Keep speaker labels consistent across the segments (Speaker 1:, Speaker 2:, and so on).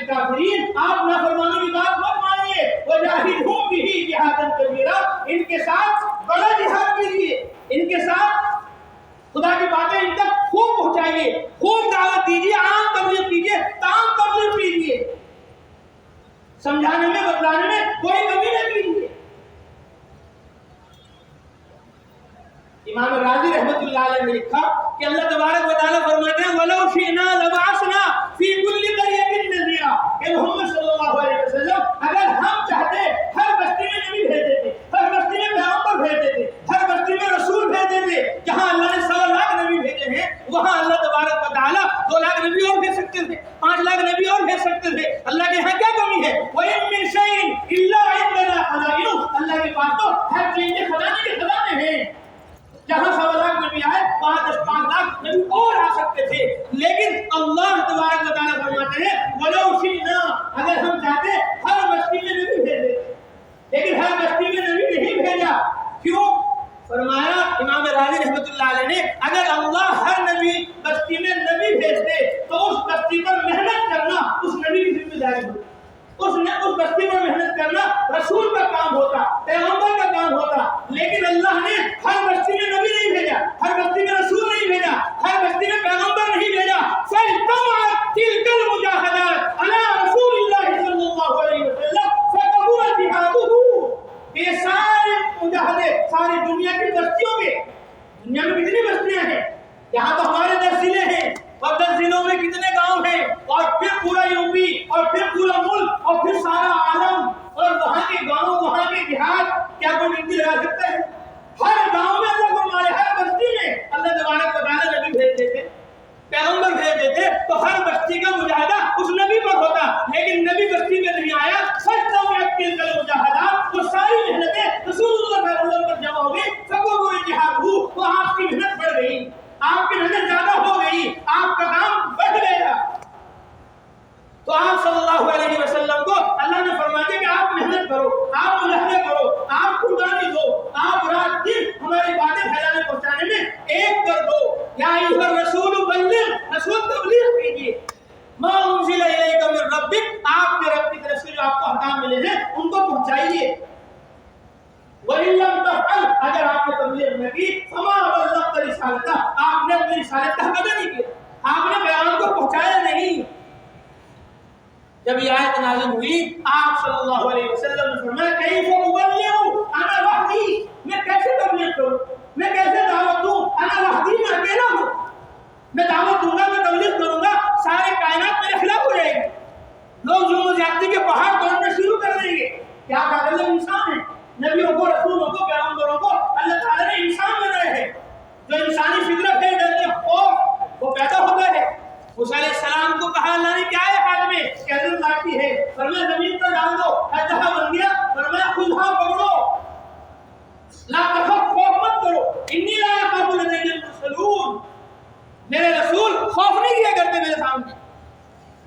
Speaker 1: بالکافرین، آپ نافرمانوں کی بات مت مانیے، وجاہدہم بہ جہادا کبیرا، ان کے ساتھ بڑا جہاد کیجیے، ان کے ساتھ خدا کی باتیں ان تک خوب پہنچائیے، خوب دعوت دیجیے، عام تبلیغ کیجیے، تام تبلیغ کیجیے، سمجھانے میں بتلانے میں کوئی کمی نہ کیجیے۔ امام راضی رحمۃ اللہ علیہ نے لکھا کہ اللہ تبارک و تعالیٰ فرماتے ہیں وَلَوْ شِئْنَا لَبَعَثْنَا فِي كُلِّ قَرْيَةٍ نَذِيرًا، کہ محمد صلی اللہ علیہ وسلم اگر ہم چاہتے ہر بستی میں نبی بھیج دیتے، ہر بستی میں پیغمبر بھیج دیتے، ہر بستی میں رسول بھیج دیتے۔ جہاں اللہ نے 1.25 لاکھ نبی بھیجے ہیں، وہاں اللہ تبارک و تعالیٰ 2 لاکھ نبی اور بھیج سکتے تھے، 5 لاکھ نبی اور بھیج سکتے تھے۔ اللہ کے یہاں کیا کمی ہے؟ وَإِن مِّن شَيْءٍ إِلَّا عِندَنَا خَزَائِنُهُ، اللہ کے پاس تو ہر چیز کے خزانے کے خزانے ہیں۔ جہاں 1.25 لاکھ نبی آئے، وہاں 10-5 لاکھ نبی اور آ سکتے تھے، لیکن اللہ تبارک و تعالیٰ فرماتے ہیں وَلَوْ شِئْنَا، اگر ہم چاہتے ہر بستی میں نبی بھیج دیتے، لیکن ہر بستی میں نبی نہیں بھیجا۔ کیوں؟ فرمایا امام راضی رحمۃ اللہ علیہ نے اگر اللہ ہر نبی بستی میں نبی بھیجتے تو اس بستی پر محنت کرنا اس نبی کی ذمہ داری ہوتی، اس بستی پر محنت کرنا رسول کا کام ہوتا، پیغمبر کا کام ہوتا، لیکن اللہ نے ہر بستی میں نبی نہیں بھیجا، ہر بستی میں رسول نہیں بھیجا، ہر بستی میں پیغمبر نہیں بھیجا۔ فَاجْتَمَعَتْ تِلْكَ الْمُجَاهَدَاتُ عَلَىٰ رَسُولِ اللَّهِ صلی اللہ علیہ وسلم فَكَبُرَ جِهَادُهُ، یہ سارے مجاہدے ساری دنیا کی بستیوں میں، دنیا میں کتنی بستیاں ہیں؟ یہاں تو ہمارے 10 ضلع ہیں، اور 10 ضلعوں میں کتنے گاؤں ہیں، اور پھر پورا یوپی، اور پھر پورا ملک، اور پھر سارا عالم، اور وہاں کے گاؤں، وہاں کے دیہات، کیا کوئی گنتی لگا سکتا ہے؟ ہر گاؤں میں اللہ فرمائے، ہر بستی میں اللہ تبارک و تعالیٰ نبی بھیج دیتے، پیغمبر بھیج دیتے، تو ہر بستی کا مجاہدہ اس نبی پر ہوتا، لیکن نبی بستی میں نہیں آیا۔ فَاجْتَمَعَتْ تِلْكَ الْمُجَاهَدَاتُ، وہ ساری محنتیں رسول اللہ صلی اللہ علیہ وسلم پر جمع ہو گئی، فَكَبُرَ جِهَادُهُ، وہ آپ کی محنت بڑھ گئی، آپ کی محنت زیادہ ہو گئی، آپ کا کام بڑھ گیا۔ تو آپ صلی اللہ علیہ وسلم کو اللہ نے فرمایا کہ آپ محنت کرو، آپ مجاہدے کرو، آپ قربانی دو، آپ رات دن ہماری باتیں پھیلانے پہنچانے میں ایک کر دو۔ یا ایھا الرسول بلغ، رسول تبلیغ کیجیے، ما انزل الیک من ربک، آپ کے رب کی طرف سے جو آپ کو احکام ملے ہیں ان کو پہنچائیے۔ وَإِن لَّمْ تَفْعَلْ، اگر آپ نے تبلیغ نہ کی، فَمَا بَلَّغْتَ رِسَالَتَهُ، آپ نے اپنی رسالت کا ادا نہیں کیا، آپ نے پیغام کو پہنچایا نہیں۔ جب یہ آیت نازل ہوئی، آپ صلی اللہ علیہ وسلم نے فرمایا کیف ابلغ انا وحدی، میں کیسے تبلیغ کروں، میں کیسے دعوت دوں، انا وحدی، میں اکیلا ہوں، میں دعوت دوں گا، میں تبلیغ کروں گا، سارے کائنات میرے خلاف ہو جائے گی، لوگ ظلم و زیادتی کے پہاڑ توڑنا شروع کر دیں گے۔ کیا کہا انسان ہے، نبیوں کو، رسولوں کو، پیغمبروں کو اللہ تعالیٰ نے انسان بنایا ہے، جو انسانی فطرت ہے، ڈر خوف، وہ پیدا ہوتا ہے۔ موسیٰ علیہ السلام کو کہا اللہ نے کیا ہے ہاتھ میں، کہ حضرت لاٹھی ہے، فرمایا زمین پر ڈال دو، اجدہا بن گیا، فرمایا خودھا پکڑو، لا تخف، خوف مت کرو، انی لا یخاف لدی المرسلون، میرے رسول خوف نہیں کیا کرتے میرے سامنے،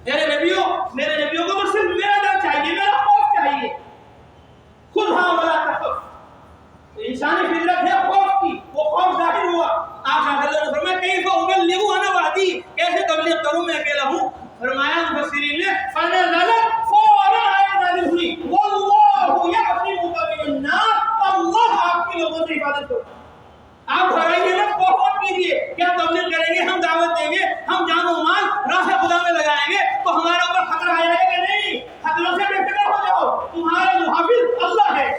Speaker 1: میرے نبیوں کو تو صرف میرا ڈر چاہیے، میرا خوف چاہیے، خودھا ولا تخف، انسانی فطرت ہے خوف کی، وہ خوف ظاہر ہوا۔ آپ صلی اللہ علیہ وسلم نے فرمایا کیف ابلغ انا وحدی، کیسے تبلیغ کروں میں اکیلا ہوں؟ فرمایا مفسرین نے فنزلت، فوراً آیت نازل ہوئی واللہ یعصمک من الناس، اللہ آپ کے لوگوں سے حفاظت کرو۔ آپ گھبرائیے نہ، خوف مت کیجیے کہ ہم تبلیغ کریں گے، ہم دعوت دیں گے، ہم جان و مال راہ خدا میں لگائیں گے تو ہمارے اوپر خطرہ آ جائے گا، نہیں، خطروں سے بے فکر ہو جاؤ، تمہارا محافظ اللہ ہے،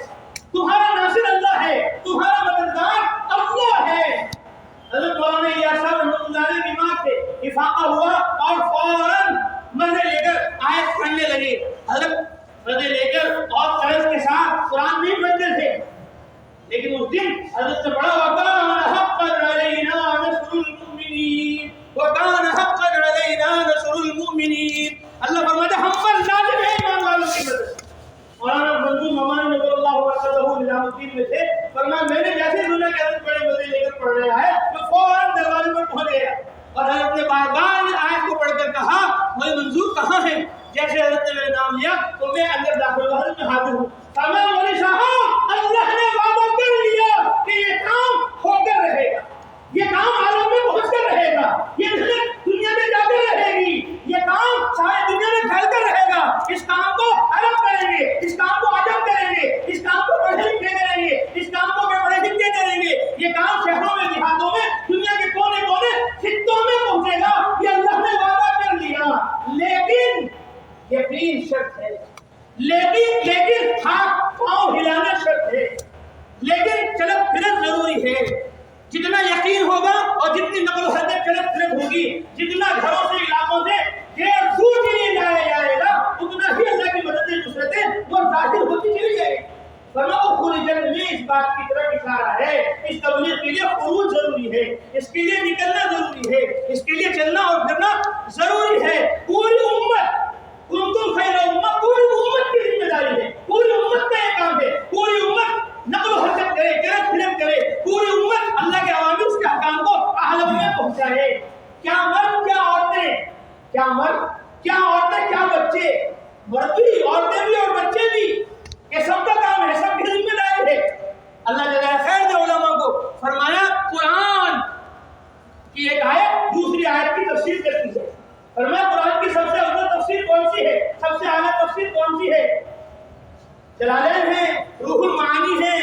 Speaker 1: تمہارا ناصر اللہ ہے، تمہارا مددگار اللہ ہے۔ حضرت مولانا الیاس صاحب رحمۃ اللہ علیہ کی ماں سے افاقہ ہوا اور فوراً مزے لے کر آیت پڑھنے لگے۔ حضرت مزے لے کر اور طرز کے ساتھ قرآن نہیں پڑھتے تھے، لیکن اس دن حضرت سے بڑا وَكَانَ حَقًّا عَلَيْنَا نَصْرُ الْمُؤْمِنِينَ، وَكَانَ حَقًّا عَلَيْنَا نَصْرُ الْمُؤْمِنِينَ، اللہ فرماتے ہم پر لازم ہے ایمان والوں کی مدد۔ مولانا بلند ممان نبی اللہ وسلم نظام الدین میں تھے، فرمایا میں نے جیسے دنیا کے حضرت بڑے مزے لے کر پڑھ رہا ہے تو فوراً دروازے پر پہنچ گیا، اور حضرت نے بار بار آیت کو پڑھ کر کہا مجھے منظور کہاں ہے؟ جیسے حضرت نے میرا نام لیا تو میں اندر داخل ہوا، حضرت میں حاضر ہوں۔ فرمایا مولوی صاحب اللہ نے وعدہ کر لیا کہ یہ کام ہو کر رہے گا، یہ کام عالم میں پہنچ کر رہے گا، یہ محنت دنیا میں جا کر رہے گی، یہ کام ساری دنیا میں پھیل کر رہے گا، کے لیے خروج ضروری ہے، اس کے لیے نکلنا ضروری ہے، اس کے لیے چلنا اور پھرنا ضروری ہے۔ پوری امت، کنتم خیر امہ، پوری امت کی ذمہ داری ہے، پوری امت کا یہ کام ہے، پوری امت نقل و حرکت کرے، چلت پھرت کرے، پوری امت اللہ کے عوامر کے احکام کو اہل میں پہنچائے۔ کیا مرد، کیا عورتیں، کیا مرد، کیا عورتیں، کیا بچے، مرد بھی، عورتیں بھی اور بچے بھی، یہ سب کا کام ہے، سب کی ذمہ داری ہے۔ اللہ جزائے خیر دے علماء کو، فرمایا قرآن کی ایک آیت دوسری آیت کی تفسیر کرتی ہے۔ فرمایا قرآن کی سب سے افضل تفسیر کون سی ہے، سب سے اعلیٰ تفسیر کون سی ہے؟ جلالین ہے، روح المعانی ہے،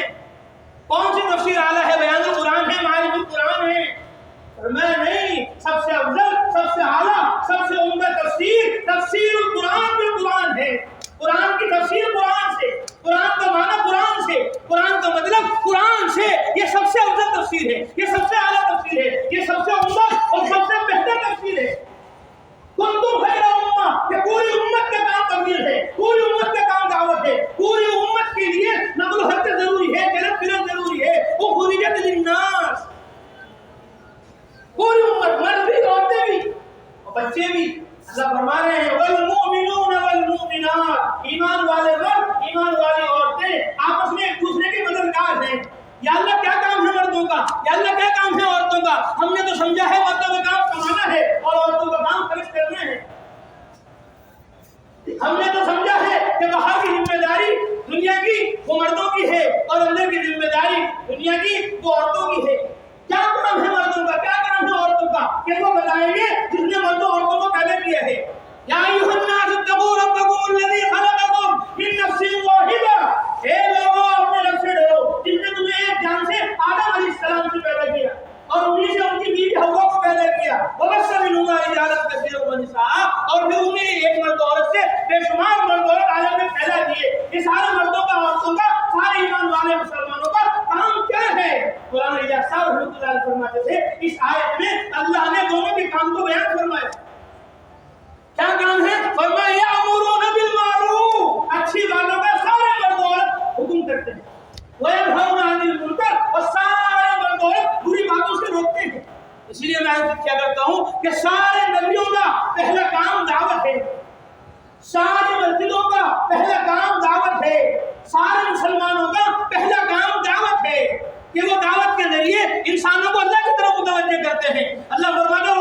Speaker 1: کون سی تفسیر اعلیٰ ہے؟ بیان القرآن ہے، معارف القرآن ہے؟ فرمایا نہیں، سب سے افضل، سب سے اعلیٰ، سب سے عمدہ تفسیر تفسیر القرآن بالقرآن ہے۔ قرآن کی تفسیر قرآن سے، قرآن کا معنی قرآن سے، قرآن کا مطلب قرآن سے، یہ سب سے افضل تفسیر ہے، یہ سب سے اعلیٰ تفسیر ہے، یہ سب سے عمدہ اور سب سے بہتر تفسیر ہے۔ کنتم خیر امہ، کہ پوری امت کا کام تبلیغ ہے، پوری امت کا کام دعوت ہے، پوری امت کے لیے نقل و حرکت ضروری ہے، چلت پھرت ضروری ہے، اخرجت للناس، پوری امت، مرد بھی، عورتیں بھی اور بچے بھی۔ اللہ فرما رہے ہیں والمؤمنون والمؤمنات، ایمان والے مرد، ایمان والی عورتیں آپس میں ایک دوسرے کے مددگار ہیں۔ یا اللہ کیا کام ہے مردوں کا، یا اللہ کیا کام ہے عورتوں کا؟ ہم نے تو سمجھا ہے مردوں کا کام کمانا ہے اور عورتوں کا کام خرچ کرنا ہے۔ ہم نے تو سمجھا ہے کہ باہر کی ذمہ داری دنیا کی وہ مردوں کی ہے اور اندر کی ذمہ داری دنیا کی وہ عورتوں کی ہے۔ کیا کام ہے مردوں کا، کیا کام ہے عورتوں کا، کہ وہ بتائیں گے جس نے مردوں عورتوں کو پیدا کیا ہے۔ یا ایھا الناس اتقوا ربکم الذی خلقکم من نفس واحدہ، اے لوگوں اپنے رب سے ڈرو جس نے تمہیں ایک جان سے آدم علیہ السلام سے پیدا کیا اور انہیں سے ان کی بیوی حوا کو پیدا کیا، وبث منہما رجالا کثیرا ونساء، اور پھر انہیں ایک مرد عورت سے بے شمار مرد عورت عالم میں پیدا کیے۔ یہ سارے مردوں کا، عورتوں کا، سارے ایمان والے مسلمانوں کا کام کیا ہے؟ قرآن اجاز صاحب رحمۃ اللہ علیہ فرماتے تھے اس آیت میں اللہ نے دونوں کے کام کو بیان فرمایا۔ کیا کام ہے؟ فرمایا یأمرون بالمعروف، اچھی باتوں کا سارے مرد عورت حکم کرتے ہیں، وینہون عن المنکر، اور سارے مرد عورت بری باتوں سے روکتے ہیں۔ اس لیے میں کیا کرتا ہوں کہ سارے نبیوں کا پہلا کام دعوت ہے، ساری مسجدوں کا پہلا کام دعوت ہے، سارے مسلمانوں کا پہلا کام دعوت ہے کہ وہ دعوت کے ذریعے انسانوں کو اللہ کی طرف متوجہ کرتے ہیں۔ اللہ فرماتا ہے